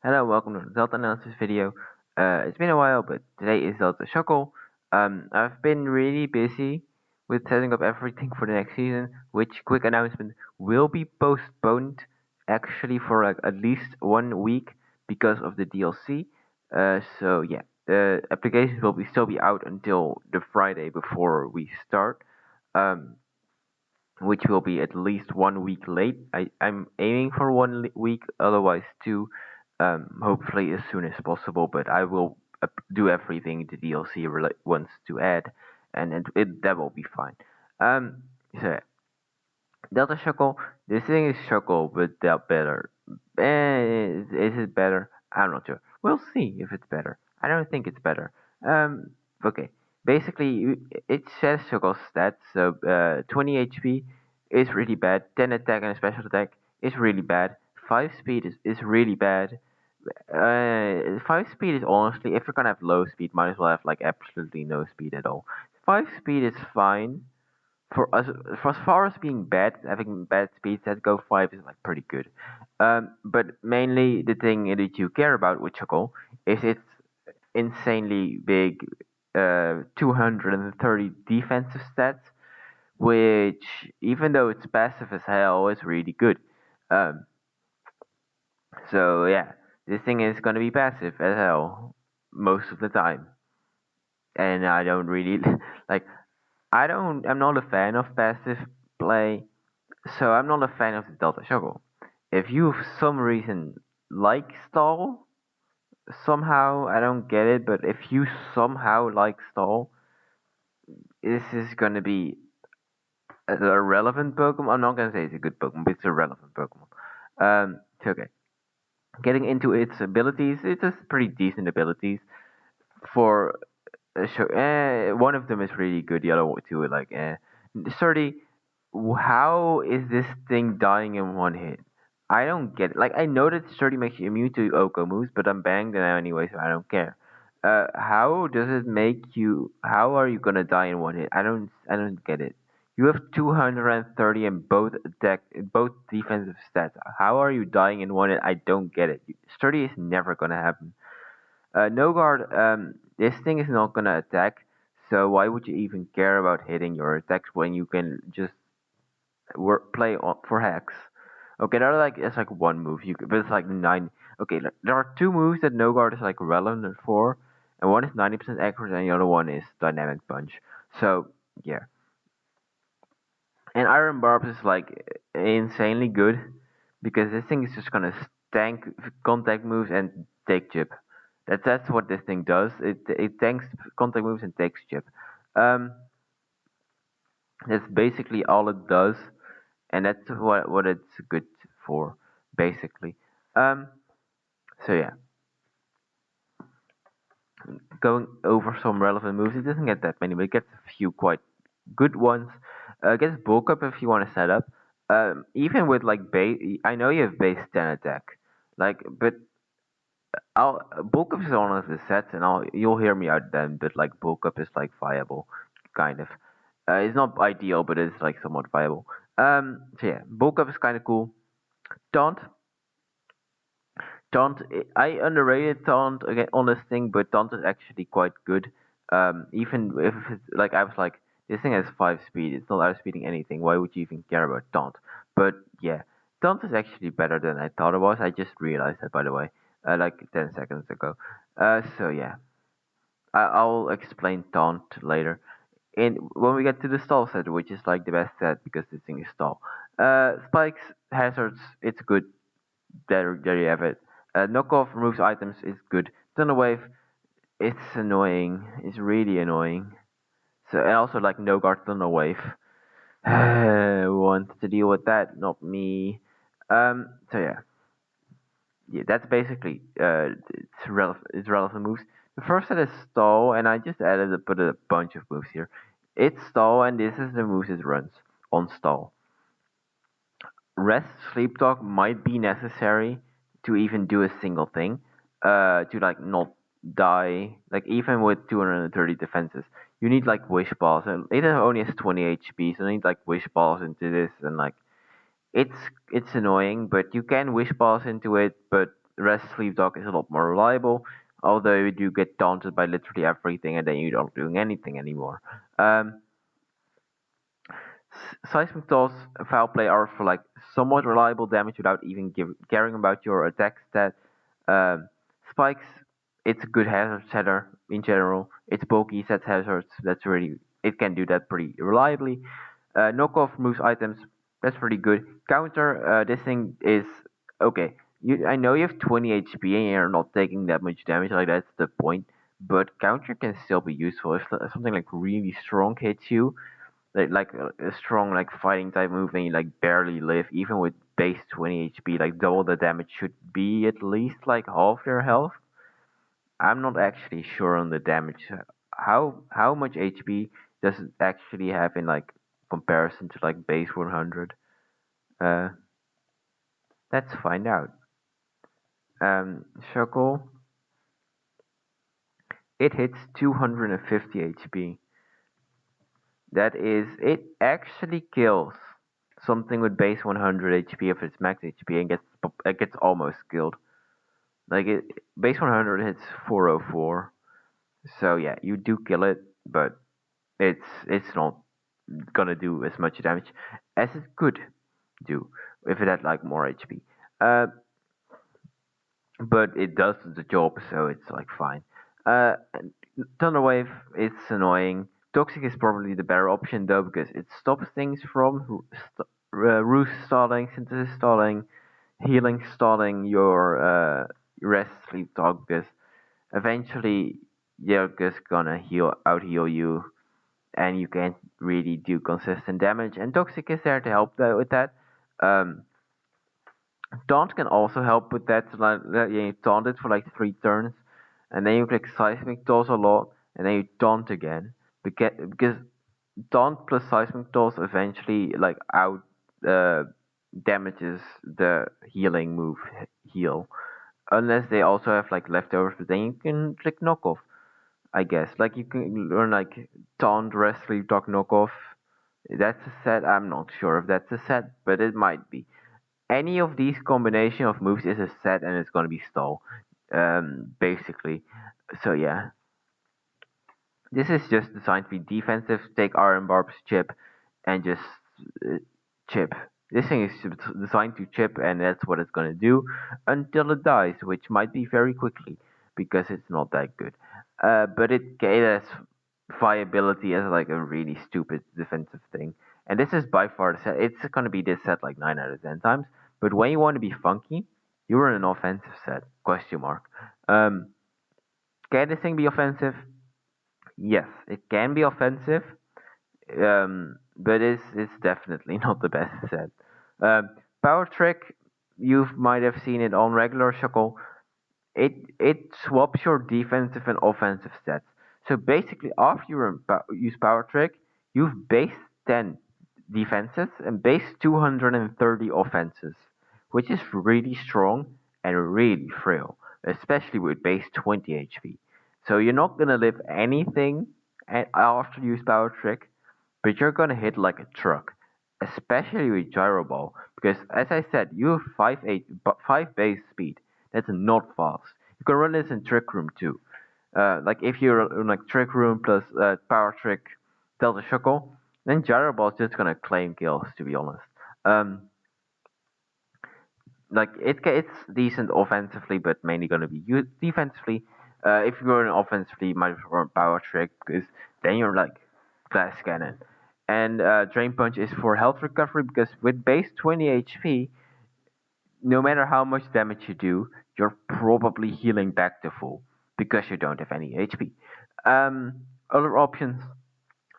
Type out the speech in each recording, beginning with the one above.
Hello, welcome to the Zelda analysis video. It's been a while, but today is Zelda Shuckle. I've been really busy with setting up everything for the next season, which quick announcement will be postponed actually for like at least 1 week because of the DLC. So yeah, the applications will still be out until the Friday before we start. Um, which will be at least 1 week late. I'm aiming for 1 week, otherwise two, hopefully as soon as possible. But I will do everything the DLC wants to add, and that will be fine. So yeah, Delta Shuckle, this thing is Shuckle, but better. Is it better? I'm not sure. We'll see if it's better. I don't think it's better. Um, okay. Basically, it says Shuckle's stats. So, 20 HP is really bad. 10 attack and a special attack is really bad. 5 speed is really bad. 5 speed is honestly, if you're gonna have low speed, might as well have like absolutely no speed at all. 5 speed is fine for as far as being bad, having bad speed that go 5 is like pretty good. But mainly the thing that you care about with Chuckle is its insanely big 230 defensive stats, which even though it's passive as hell, is really good. Um, so yeah, this thing is gonna be passive as hell most of the time, and I don't really like. I'm not a fan of passive play. So I'm not a fan of the Delta Shuttle. If you for some reason like stall, somehow I don't get it, but if you somehow like stall, this is gonna be a relevant Pokemon. I'm not gonna say it's a good Pokemon, but it's a relevant Pokemon. So okay. Getting into its abilities, it's just pretty decent abilities. For one of them is really good. The other two are like Sturdy. How is this thing dying in one hit? I don't get it. Like I know that Sturdy makes you immune to Oko moves, but I'm banged now anyway, so I don't care. How does it make you? How are you gonna die in one hit? I don't get it. You have 230 in both both defensive stats. How are you dying in one hit? I don't get it. Sturdy is never gonna happen. No guard, this thing is not gonna attack, so why would you even care about hitting your attacks when you can just play for hacks? Okay, there are like it's like one move but it's like nine. Okay, there are two moves that no guard is like relevant for, and one is 90% accurate, and the other one is dynamic punch. So yeah, and Iron Barbs is like insanely good because this thing is just gonna tank contact moves and take chip. That's what this thing does. It tanks contact moves and takes chip. Um, that's basically all it does, and that's what it's good for, basically. Um, so yeah, going over some relevant moves. It doesn't get that many, but it gets a few quite good ones. Gets bulk up if you want to set up. Even with like base, I know you have base 10 attack, like, but I'll bulk up is one of the sets, and you'll hear me out then. But like bulk up is like viable, kind of. It's not ideal, but it's like somewhat viable. So yeah, bulk up is kind of cool. Taunt, taunt. I underrated taunt again on this thing, but taunt is actually quite good. Even if it's like I was like, this thing has 5 speed. It's not outspeeding anything. Why would you even care about taunt? But yeah, taunt is actually better than I thought it was. I just realized that, by the way, like 10 seconds ago. So yeah. I'll explain taunt later. And when we get to the stall set, which is like the best set because this thing is stall. Spikes, hazards, it's good. There you have it. Knockoff removes items is good. Thunder wave, it's annoying. It's really annoying. So and also like no guard thunder wave. Who wants to deal with that? Not me. So yeah, that's basically it's relevant moves. The first set is stall, and I just put a bunch of moves here. It's stall, and this is the moves it runs on stall. Rest, sleep talk might be necessary to even do a single thing, to like not die. Like even with 230 defenses, you need like wish balls, and it only has 20 HP, so you need like wish balls into this, and like it's it's annoying, but you can wish balls into it, but Rest Sleep Talk is a lot more reliable, although you do get taunted by literally everything and then you don't doing anything anymore. Seismic Toss, Foul Play are for like somewhat reliable damage without even caring about your attack stat. Spikes, it's a good hazard setter in general. It's bulky, sets hazards. It can do that pretty reliably. Knockoff moves items. That's pretty good. Counter, this thing is okay. I know you have 20 HP and you're not taking that much damage. Like that's the point. But counter can still be useful if something like really strong hits you, like a strong like fighting type move and you like barely live. Even with base 20 HP, like double the damage should be at least like half your health. I'm not actually sure on the damage. How much HP does it actually have in like comparison to like base 100? Uh, let's find out. Shuckle, it hits 250 HP. That is, it actually kills something with base 100 HP if it's max HP and gets almost killed. Like base 100 hits 404. So yeah, you do kill it, but it's not gonna do as much damage as it could do if it had like more HP. Uh, but it does the job, so it's like fine. Thunderwave, it's annoying. Toxic is probably the better option though because it stops things from roost stalling, synthesis stalling, healing stalling your rest sleep talk because eventually they're just gonna out heal you and you can't really do consistent damage, and Toxic is there to help with that. Um, Taunt can also help with that, so like you taunt it for like 3 turns, and then you click Seismic Toss a lot, and then you taunt again, because Taunt plus Seismic Toss eventually like out uh, damages the healing move heal, unless they also have like leftovers, but then you can click Knockoff. I guess. Like you can learn like Taunt, Rest, Sleep, Talk, Knockoff. That's a set. I'm not sure if that's a set, but it might be. Any of these combination of moves is a set, and it's gonna be stall, basically. So yeah, this is just designed to be defensive. Take Iron Barb's chip, and just uh, chip. This thing is designed to chip, and that's what it's gonna do until it dies, which might be very quickly because it's not that good. But it has viability as like a really stupid defensive thing, and this is by far the set. It's gonna be this set like 9 out of 10 times. But when you want to be funky, you're in an offensive set. Question mark. Um, can this thing be offensive? Yes, it can be offensive, but it's definitely not the best set. Um, Power Trick, you might have seen it on regular Shuckle. It swaps your defensive and offensive stats. So basically, after you use Power Trick, you've base 10 defenses and base 230 offenses, which is really strong and really frail, especially with base 20 HP. So you're not gonna live anything after you use Power Trick, but you're gonna hit like a truck, especially with Gyro Ball, because as I said, you have 5 base speed. That's not fast. You can run this in Trick Room too. Like if you're in like Trick Room plus Power Trick, Delta Shuckle, then Gyro Ball is just gonna claim kills. To be honest, um, like it's decent offensively, but mainly gonna be used defensively. If you're going offensively, you might run Power Trick because then you're like Glass Cannon. And Drain Punch is for health recovery because with base 20 HP, no matter how much damage you do, you're probably healing back to full because you don't have any HP. Other options,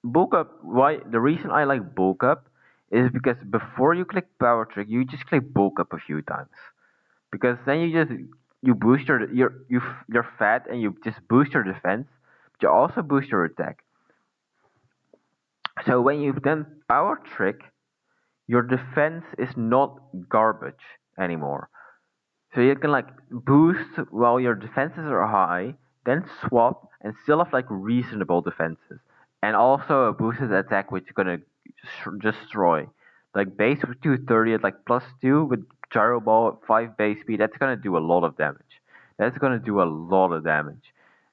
bulk up. Why the reason I like bulk up is because before you click power trick, you just click bulk up a few times because then you boost you're fat and you just boost your defense, but you also boost your attack. So when you've done power trick, your defense is not garbage anymore. So you can like boost while your defenses are high, then swap and still have like reasonable defenses, and also a boosted attack which is gonna destroy. Like base with 230 at like +2 with Gyro Ball, 5 base speed, that's gonna do a lot of damage. That's gonna do a lot of damage.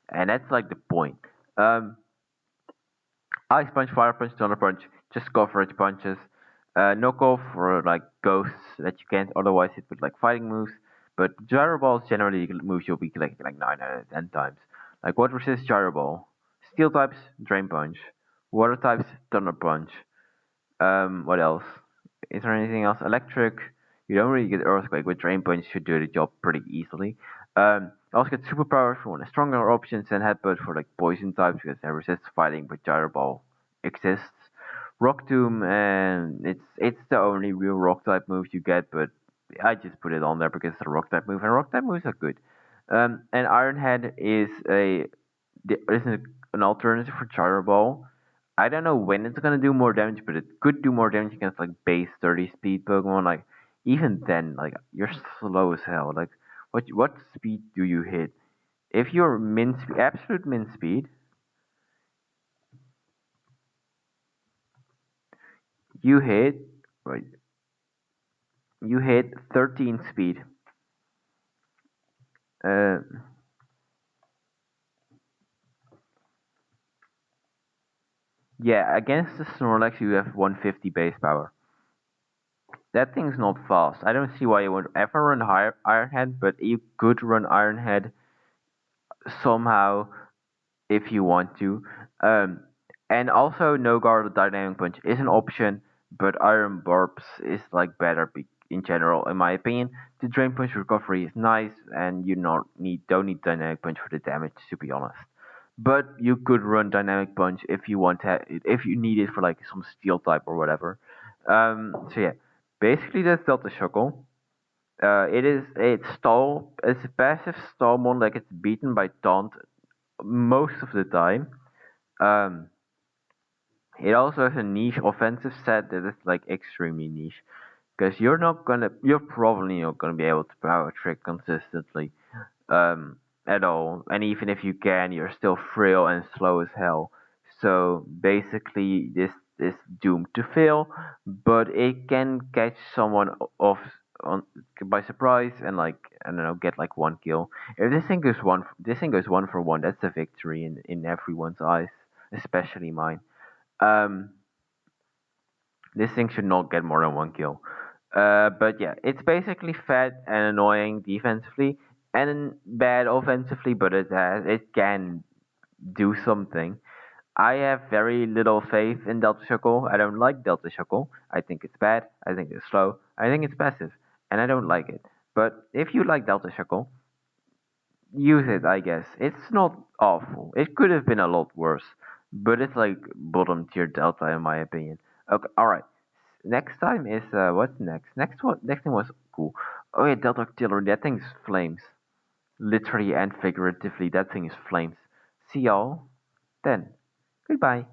And that's like the point. Um, Ice Punch, Fire Punch, Thunder Punch, just coverage punches. Knock off for like ghosts that you can't otherwise hit with like fighting moves. But Gyro Balls generally moves you'll be collecting like 9 out of 10 times. Like what resists Gyro Ball? Steel types, Drain Punch. Water types, Thunder Punch. What else? Is there anything else? Electric. You don't really get Earthquake, but Drain Punch should do the job pretty easily. Also get superpowers for one of the stronger options and Headbutt for like poison types because they resist fighting, but Gyro Ball exists. Rock Tomb, and it's the only real Rock type move you get, but I just put it on there because it's a Rock type move, and Rock type moves are good. And Iron Head is an alternative for Gyro Ball. I don't know when it's gonna do more damage, but it could do more damage against like base 30 speed Pokemon. Like even then, like you're slow as hell. Like what speed do you hit? If you're absolute min speed, you hit right. You hit 13 speed. Uh, yeah, against the Snorlax you have 150 base power. That thing's not fast. I don't see why you would ever run Iron Head, but you could run Iron Head somehow if you want to. Um, and also, no guard dynamic punch is an option, but Iron Barbs is like better in general, in my opinion. The Drain Punch recovery is nice, and you don't need dynamic punch for the damage, to be honest. But you could run dynamic punch if you if you need it for like some steel type or whatever. So yeah, basically that's Delta Shuckle. It's a passive stall mon that gets beaten by taunt most of the time. Um, it also has a niche offensive set that is like extremely niche because you're probably not gonna be able to power trick consistently um, at all. And even if you can, you're still frail and slow as hell. So basically, this is doomed to fail, but it can catch someone off on by surprise and like I don't know, get like one kill. If this thing goes 1 for 1. That's a victory in everyone's eyes, especially mine. Um, this thing should not get more than one kill. But yeah, it's basically fat and annoying defensively and bad offensively, but it can do something. I have very little faith in Delta Shuckle. I don't like Delta Shuckle. I think it's bad. I think it's slow. I think it's passive, and I don't like it. But if you like Delta Shuckle, use it, I guess. It's not awful. It could have been a lot worse, but it's like bottom tier Delta in my opinion. Okay, all right. Next time is what's next? Next thing was cool. Oh yeah, Delta Artillery. That thing's flames. Literally and figuratively, that thing is flames. See y'all then. Goodbye.